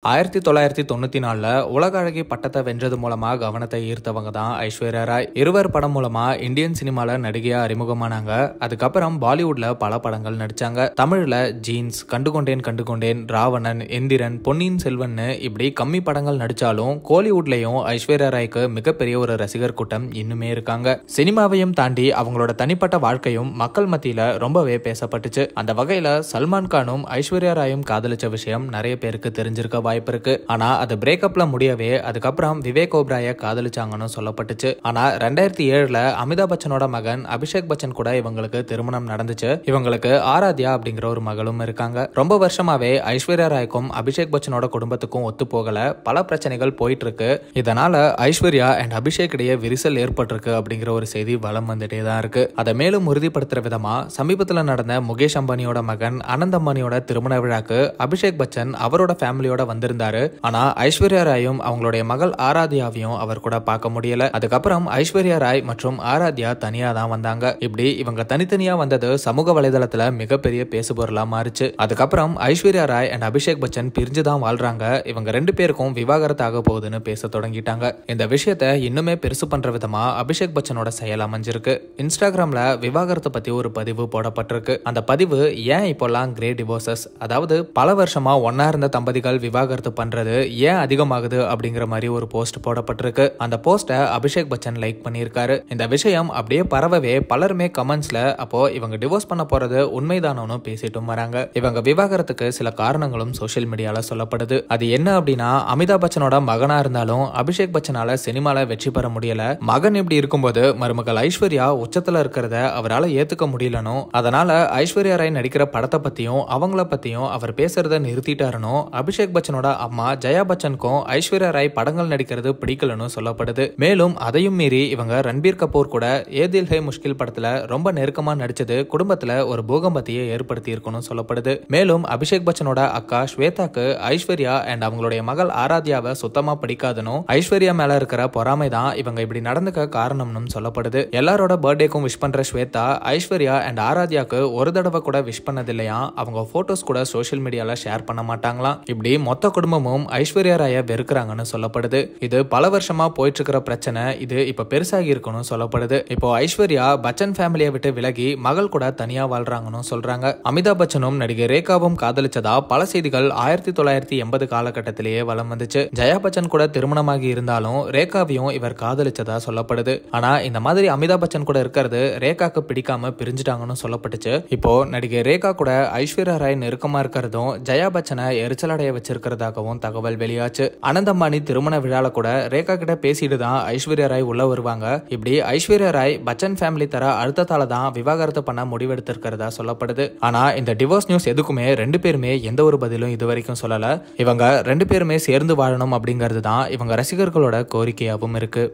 1994 உலக அழகி பட்டத்தை வென்றது மூலமா கவனத்தை ஈர்த்தவங்க தான் ஐஸ்வர்யா ராய். இருவர் படம் மூலமா இந்தியன் சினிமால நடிகையா அறிமுகமானாங்க. அதுக்கப்புறம் பாலிவுட்ல பல படங்கள் நடிச்சாங்க. தமிழ்ல ஜீன்ஸ், கண்டுகொண்டேன், ராவணன், எந்திரன், பொன்னியின் செல்வன் இப்படி கம்மி படங்கள் நடிச்சாலும் கோலிவுட்லயும் ஐஸ்வர்யா ராய்க்கு மிகப்பெரிய ஒரு ரசிகர் கூட்டம் இன்னுமே இருக்காங்க. சினிமாவையும் தாண்டி அவங்களோட தனிப்பட்ட வாழ்க்கையும் மக்கள் மத்தியில ரொம்பவே பேசப்பட்டுச்சு. அந்த வகையில சல்மான் கானும் ஐஸ்வர்யா ராயும் காதலிச்ச விஷயம் நிறைய பேருக்கு தெரிஞ்சிருக்க வாய்ப்பு இருக்கு. ஆனா அது பிரேக்கப்ல முடியவே அதுக்கப்புறம் விவேக் ஓப்ராய காதலிச்சாங்கன்னு சொல்லப்பட்டுச்சு. ஆனா 2007ல அமிதாப் பச்சனோட மகன் அபிஷேக் பச்சன் கூட இவங்களுக்கு திருமணம் நடந்துச்சு. இவங்களுக்கு ஆராத்யா அப்படிங்கிற ஒரு மகளும் இருக்காங்க. ரொம்ப வருஷமாவே ஐஸ்வர்யா ராய்க்கும் அபிஷேக் பச்சனோட குடும்பத்துக்கும் ஒத்து போகல, பல பிரச்சனைகள் போயிட்டு இருக்கு. இதனால ஐஸ்வர்யா அண்ட் அபிஷேக் இடையே விரிசல் ஏற்பட்டிருக்கு அப்படிங்கிற ஒரு செய்தி வலம் வந்துட்டே தான் இருக்கு. அதை மேலும் உறுதிப்படுத்துற விதமா சமீபத்துல நடந்த முகேஷ் அம்பானியோட மகன் அனந்த் அம்பானியோட திருமண விழாக்கு அபிஷேக் பச்சன் அவரோட ஃபேமிலியோட வந்திருந்தாரு. ஆனா ஐஸ்வர்யா ராயும் அவங்களுடைய மகள் ஆராத்யாவையும் அவர் கூட பார்க்க முடியல. அதுக்கப்புறம் ஐஸ்வர்யா ராய் மற்றும் ஆராத்யா தனியா தான் வந்தாங்க. இப்படி இவங்க தனித்தனியா வந்தது சமூக வலைதளத்துல மிகப்பெரிய பேசுபொருளா மாறிச்சு. அதுக்கப்புறம் ஐஸ்வர்யா ராய் அண்ட் அபிஷேக் பச்சன் பிரிஞ்சுதான் வாழ்றாங்க. இவங்க ரெண்டு பேருக்கும் விவாகரத்து ஆக போகுதுன்னு பேச தொடங்கிட்டாங்க. இந்த விஷயத்தை இன்னுமே பெருசு பண்ற விதமா அபிஷேக் பச்சனோட செயல் அமைஞ்சிருக்கு. இன்ஸ்டாகிராம்ல விவாகரத்து பத்தி ஒரு பதிவு போடப்பட்டிருக்கு. அந்த பதிவு ஏன் இப்போல்லாம் கிரேட் டிவோர்சஸ், அதாவது பல வருஷமா ஒன்னா இருந்த தம்பதிகள் விவாகரத்து பண்றது ஏன் அதிகமாகுது அப்படிங்கிற மாதிரி ஒரு போஸ்ட் போடப்பட்டிருக்கு. அந்த போஸ்ட அபிஷேக் பச்சன் லைக் பண்ணியிருக்காரு. இந்த விஷயம் அப்படியே பரவவே பலருமே கமெண்ட்ஸ்ல அப்போ இவங்க டிவோர்ஸ் பண்ண போறது உண்மைதானோன்னு பேசிட்டும் வராங்க. இவங்க விவாகரத்துக்கு சில காரணங்களும் சோசியல் மீடியால சொல்லப்படுது. அது என்ன அப்படின்னா, அமிதாப் பச்சனோட மகனா இருந்தாலும் அபிஷேக் பச்சனால சினிமால வெற்றி பெற முடியல. மகன் இப்படி இருக்கும்போது மருமகள் ஐஸ்வர்யா உச்சத்துல இருக்கிறத அவரால் ஏத்துக்க முடியலனும், அதனால ஐஸ்வர்யா ராய் நடிக்கிற படத்தை பத்தியும் அவங்கள பத்தியும் அவர் பேசுறத நிறுத்திட்டாருனோ அபிஷேக் பச்சனோட அம்மா ஜெயா பச்சனுக்கும் ஐஸ்வர்யா ராய் படங்கள் நடிக்கிறது பிடிக்கலன்னு சொல்லப்படுது. மேலும் அதையும் மீறி இவங்க ரன்பீர் கபூர் கூட ஏ தில் ஹே முஷ்கில் படத்துல ரொம்ப நெருக்கமா நடிச்சது குடும்பத்துல ஒரு பூகம்பத்தையே ஏற்படுத்தி இருக்கணும் சொல்லப்படுது. மேலும் அபிஷேக் பச்சனோட அக்கா ஸ்வேதாக்கு ஐஸ்வர்யா அண்ட் அவங்களுடைய மகள் ஆராத்யாவை சுத்தமா பிடிக்காதுன்னு, ஐஸ்வர்யா மேல இருக்கிற பொறாமை தான் இவங்க இப்படி நடந்துக்க காரணம்னு சொல்லப்படுது. எல்லாரோட பர்த்டேக்கும் விஷ் பண்ற ஸ்வேதா ஐஸ்வர்யா அண்ட் ஆராத்யாக்கு ஒரு தடவை கூட விஷ் பண்ணதில்லையா. அவங்க போட்டோஸ் கூட சோசியல் மீடியால ஷேர் பண்ண மாட்டாங்களாம். இப்படி மொத்த குடும்பமும் ஐஸ்வர்யா ராய வெறுக்கிறாங்கன்னு சொல்லப்படுது. இது பல வருஷமா போயிட்டு இருக்கிற பிரச்சனை. இது இப்ப பெருசாகி இருக்கணும் சொல்லப்படுது. இப்போ ஐஸ்வர்யா பச்சன் ஃபேமிலியை விட்டு விலகி மகள் கூட தனியா வாழ்றாங்கன்னு சொல்றாங்க. அமிதாப் பச்சனும் நடிகை ரேகாவும் காதலிச்சதா பல செய்திகள் 1980 காலகட்டத்திலேயே வலம் வந்துச்சு. ஜெயா பச்சன் கூட திருமணமாகி இருந்தாலும் ரேகாவையும் இவர் காதலிச்சதா சொல்லப்படுது. ஆனா இந்த மாதிரி அமிதாப் பச்சன் கூட இருக்கிறது ரேகாக்கு பிடிக்காம பிரிஞ்சுட்டாங்கன்னு சொல்லப்பட்டுச்சு. இப்போ நடிகை ரேகா கூட ஐஸ்வர்யா ராய் நெருக்கமா இருக்கிறதும் ஜெயா பச்சனை எரிச்சலடைய வச்சிருக்கிறதாகவும் தகவல் வெளியாச்சு. அனந்த் அம்பானி திருமண விழால கூட ரேகா கிட்ட பேசிட்டு தான் ஐஸ்வர்யா ராய் உள்ள வருவாங்க. இப்படி ஐஸ்வர்யா ராய் பச்சன் ஃபேமிலி தர அழுத்தத்தால தான் விவாகரத்து பண்ண முடிவெடுத்திருக்கிறதா சொல்லப்படுது. ஆனா இந்த டிவோர்ஸ் நியூஸ் எதுக்குமே ரெண்டு பேருமே எந்த ஒரு பதிலும் இது வரைக்கும் சொல்லல. இவங்க ரெண்டு பேருமே சேர்ந்து வாழணும் அப்படிங்கிறது தான் இவங்க ரசிகர்களோட கோரிக்கையாகவும் இருக்கு.